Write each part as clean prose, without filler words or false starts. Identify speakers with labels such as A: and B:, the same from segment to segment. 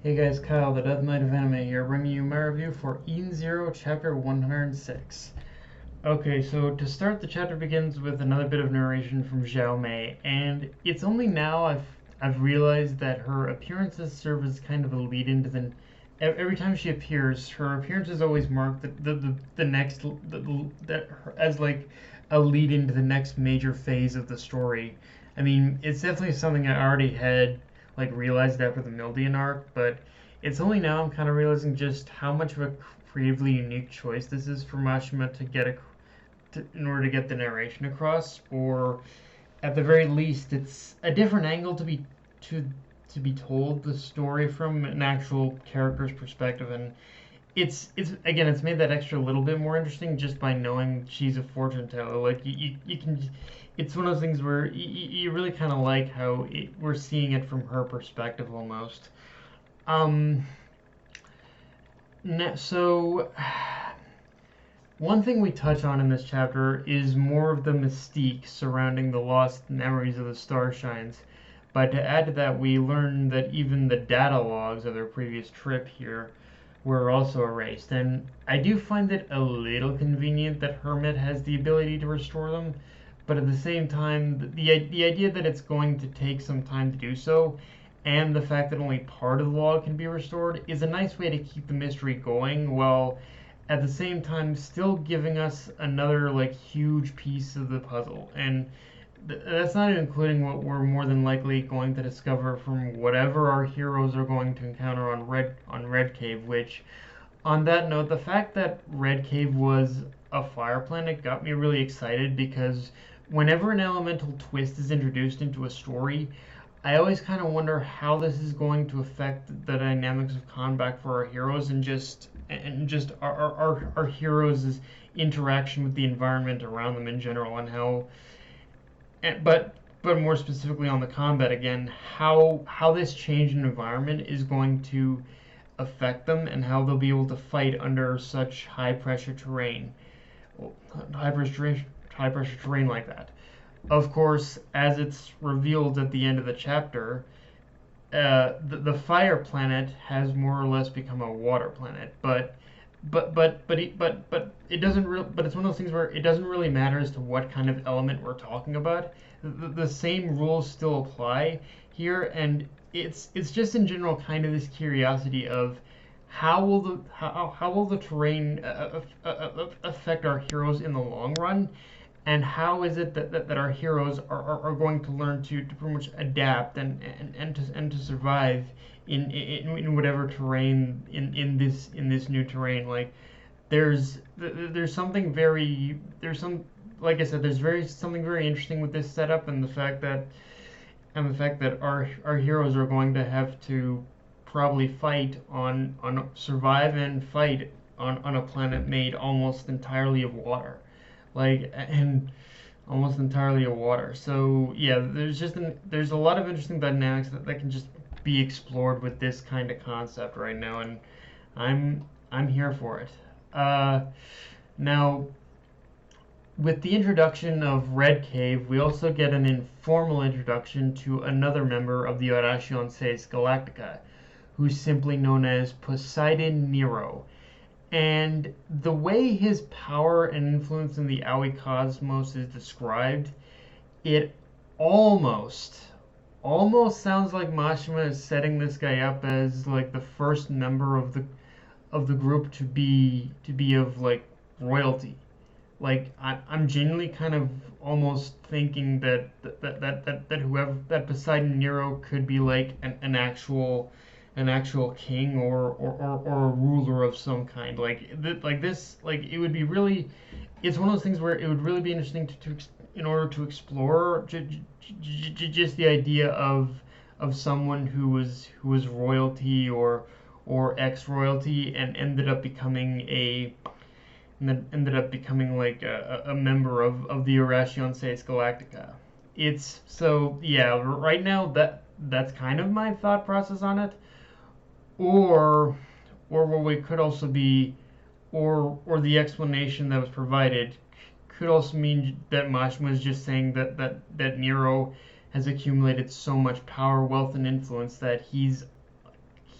A: Hey guys, Kyle, the Death Knight of Anime here, bringing you my review for Eden Zero, Chapter 106. Okay, so to start, the chapter begins with another bit of narration from Xiao Mei, and it's only now I've realized that her appearances serve as kind of a lead into the. Every time she appears, her appearance is always marked the next as like a lead into the next major phase of the story. I mean, it's definitely something I already had like realized after the Mildian arc, but it's only now I'm kind of realizing just how much of a creatively unique choice this is for Mashima in order to get the narration across, or at the very least, it's a different angle to to be told the story from an actual character's perspective, and it's again it's made that extra little bit more interesting just by knowing she's a fortune teller. Like you can, it's one of those things where you really kind of like how we're seeing it from her perspective almost. Um, so one thing we touch on in this chapter is more of the mystique surrounding the lost memories of the Starshines. But to add to that, we learn that even the data logs of their previous trip here were also erased. And I do find it a little convenient that Hermit has the ability to restore them, but at the same time, the idea that it's going to take some time to do so, and the fact that only part of the log can be restored, is a nice way to keep the mystery going while at the same time still giving us another like huge piece of the puzzle. And that's not including what we're more than likely going to discover from whatever our heroes are going to encounter on Red Cave. Which, on that note, the fact that Red Cave was a fire planet got me really excited because whenever an elemental twist is introduced into a story, I always kind of wonder how this is going to affect the dynamics of combat for our heroes and just our heroes' interaction with the environment around them in general, and how but more specifically on the combat again, how this change in environment is going to affect them and how they'll be able to fight under such high pressure terrain, high pressure high pressure terrain like that. Of course, as it's revealed at the end of the chapter, the fire planet has more or less become a water planet, but it doesn't but it's one of those things where it doesn't really matter as to what kind of element we're talking about. The same rules still apply here, and it's just in general kind of this curiosity of how will the terrain affect our heroes in the long run, and how is it that our heroes are going to learn to pretty much adapt and to survive in whatever terrain in this new terrain. Like there's something very there's some like I said, there's very something very interesting with this setup, and the fact that our heroes are going to have to probably fight on survive and fight on a planet made almost entirely of water, like and almost entirely of water. So yeah, there's a lot of interesting dynamics that can just be explored with this kind of concept right now, and I'm here for it. Now, with the introduction of Red Cave, we also get an informal introduction to another member of the Oración Seis Galactica, who's simply known as Poseidon Nero. And the way his power and influence in the Aoi cosmos is described, it almost sounds like Mashima is setting this guy up as like the first member of the group to be of like royalty. Like I'm genuinely kind of almost thinking that whoever that Poseidon Nero could be like an actual king or a ruler of some kind. Like this, like it would be really, it's one of those things where it would really be interesting to in order to explore just the idea of someone who was royalty or ex royalty and ended up becoming like a member of the Oración Seis Galactica. It's so yeah. Right now that's kind of my thought process on it. Or what we could also be, or the explanation that was provided could also mean that Mashima was just saying that Nero has accumulated so much power, wealth, and influence that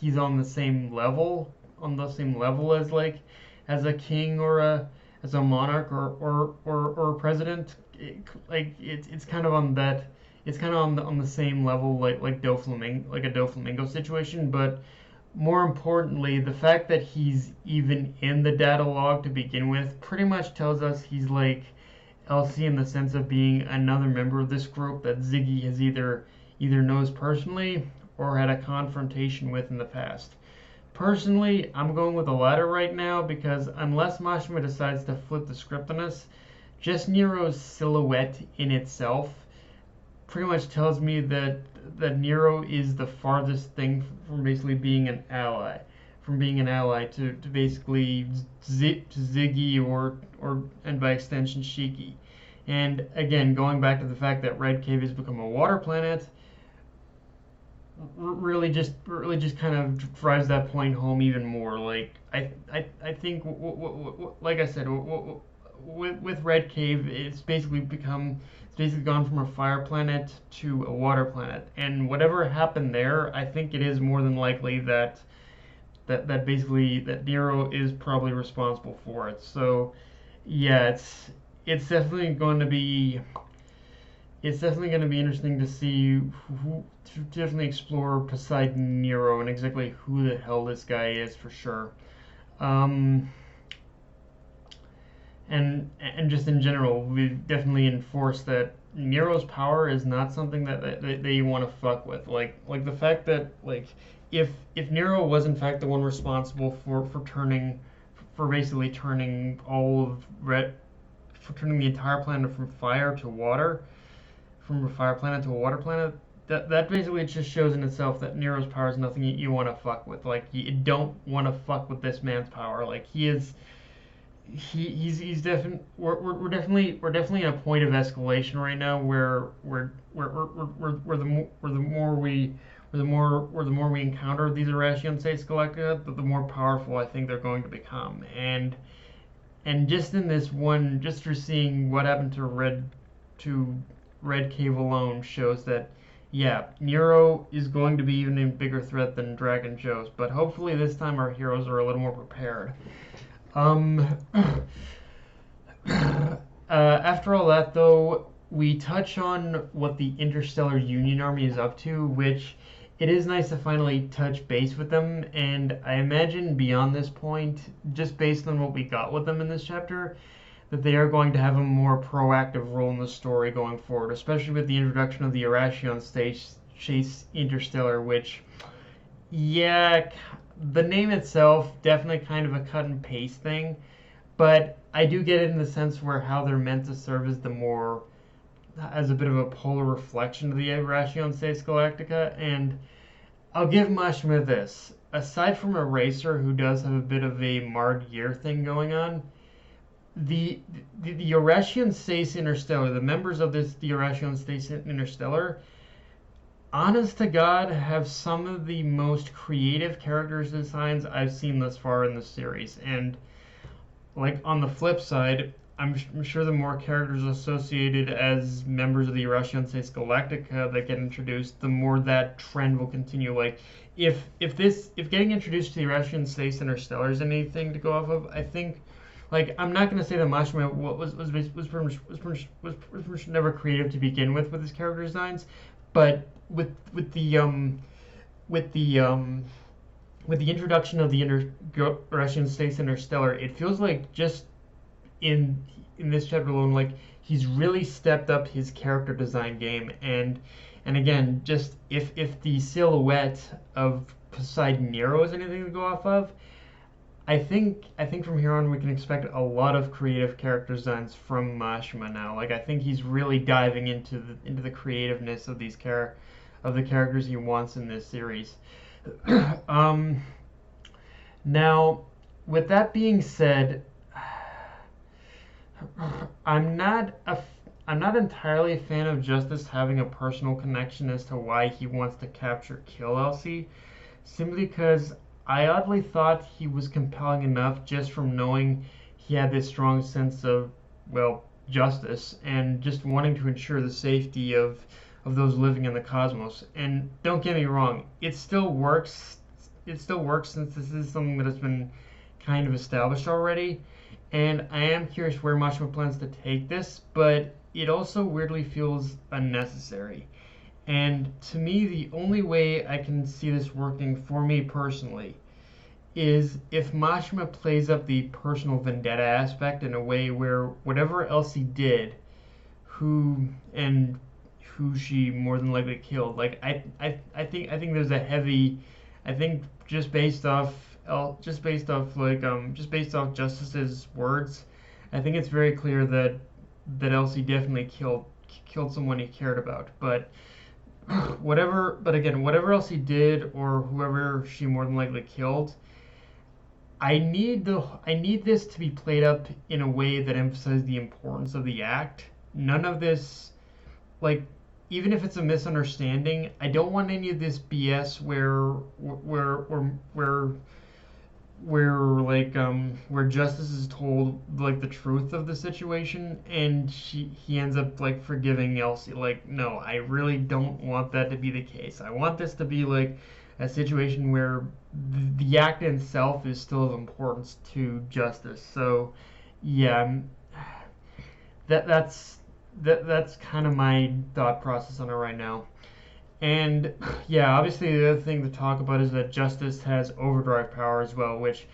A: he's on the same level, as as a king or as a monarch or a president. It's kind of on that. It's kind of on the same level, like a Doflamingo situation. But more importantly, the fact that he's even in the data log to begin with pretty much tells us he's like Elsie in the sense of being another member of this group that Ziggy has either knows personally or had a confrontation with in the past. Personally, I'm going with the latter right now because unless Mashima decides to flip the script on us, just Nero's silhouette in itself pretty much tells me that Nero is the farthest thing from basically being an ally, to basically to Ziggy or and by extension Shiki. And again, going back to the fact that Red Cave has become a water planet, really just kind of drives that point home even more. Like I think like I said, with Red Cave, it's basically gone from a fire planet to a water planet, and whatever happened there, I think it is more than likely that Nero is probably responsible for it. So yeah, it's definitely going to be interesting to see to definitely explore Poseidon Nero and exactly who the hell this guy is for sure. Um, and just in general, we've definitely enforced that Nero's power is not something that you want to fuck with. Like the fact that if Nero was in fact the one responsible for basically turning the entire planet from fire to water, from a fire planet to a water planet, that basically just shows in itself that Nero's power is nothing you want to fuck with. Like you don't want to fuck with this man's power. Like he's definitely we're definitely at a point of escalation right now where the more we encounter these Irration States Galactica, the more powerful I think they're going to become. And just in this one, just for seeing what happened to Red Cave alone shows that, yeah, Nero is going to be even a bigger threat than Dragon Joe's, but hopefully this time our heroes are a little more prepared. After all that, though, we touch on what the Interstellar Union Army is up to, which it is nice to finally touch base with them, and I imagine beyond this point, just based on what we got with them in this chapter, that they are going to have a more proactive role in the story going forward, especially with the introduction of the Irration Stage Chase Interstellar, which, yeah, the name itself, definitely kind of a cut and paste thing, but I do get it in the sense where how they're meant to serve as a bit of a polar reflection of the Irration States Galactica, and I'll give Mashima this. Aside from Eraser, who does have a bit of a marred gear thing going on, the Irration States Interstellar, the members of the Irration States Interstellar, honest to God, have some of the most creative characters designs I've seen thus far in the series. And like on the flip side, I'm sure the more characters associated as members of the Irration States Galactica that get introduced, the more that trend will continue. Like if getting introduced to the Irration States Interstellar is anything to go off of, I think. Like, I'm not gonna say that Mashima was pretty much never creative to begin with his character designs, but with the introduction of the Irration States Interstellar, it feels like just in this chapter alone, like he's really stepped up his character design game, and again, just if the silhouette of Poseidon Nero is anything to go off of, I think from here on we can expect a lot of creative character designs from Mashima now. Like I think he's really diving into the creativeness of the characters he wants in this series. Now, with that being said, I'm not entirely a fan of Justice having a personal connection as to why he wants to kill Elsie, simply because I oddly thought he was compelling enough just from knowing he had this strong sense of, well, justice and just wanting to ensure the safety of those living in the cosmos. And don't get me wrong, it still works works since this is something that has been kind of established already. And I am curious where Mashima plans to take this, but it also weirdly feels unnecessary. And to me, the only way I can see this working for me personally is if Mashima plays up the personal vendetta aspect in a way where whatever else he did, who and who she more than likely killed. Like I think there's a heavy, I think just based off Justice's words, I think it's very clear that Elsie definitely killed someone he cared about. But whatever else he did or whoever she more than likely killed, I need this to be played up in a way that emphasizes the importance of the act. None of this, like, even if it's a misunderstanding, I don't want any of this BS where Justice is told like the truth of the situation and he ends up like forgiving Elsie. Like, no, I really don't want that to be the case. I want this to be like a situation where the act itself is still of importance to Justice. So yeah, that's kind of my thought process on it right now. And yeah, obviously the other thing to talk about is that Justice has overdrive power as well, which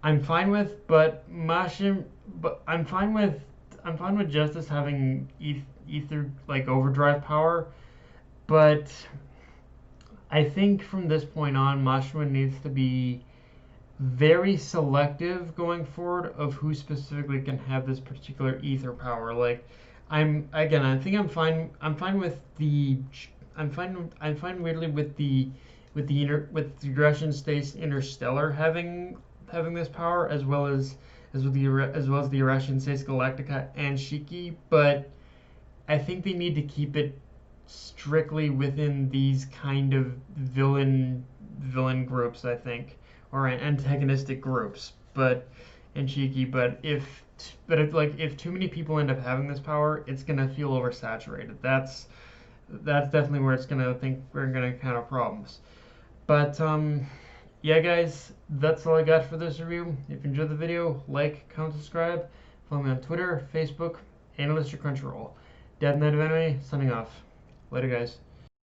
A: I'm fine with. But I'm fine with Justice having ether like overdrive power. But I think from this point on, Mashima needs to be very selective going forward of who specifically can have this particular ether power. Like, I think I'm fine with the I'm fine weirdly with with the Russian states Interstellar having this power as well as the Russian states Galactica and Shiki, but I think they need to keep it strictly within these kind of villain groups, I think, or antagonistic groups. But and Shiki, if too many people end up having this power, it's gonna feel oversaturated. That's definitely where we're gonna encounter problems. But yeah, guys, that's all I got for this review. If you enjoyed the video, like, comment, subscribe. Follow me on Twitter, Facebook, and Crunchyroll. Death Knight of Anime, signing off. Later, guys.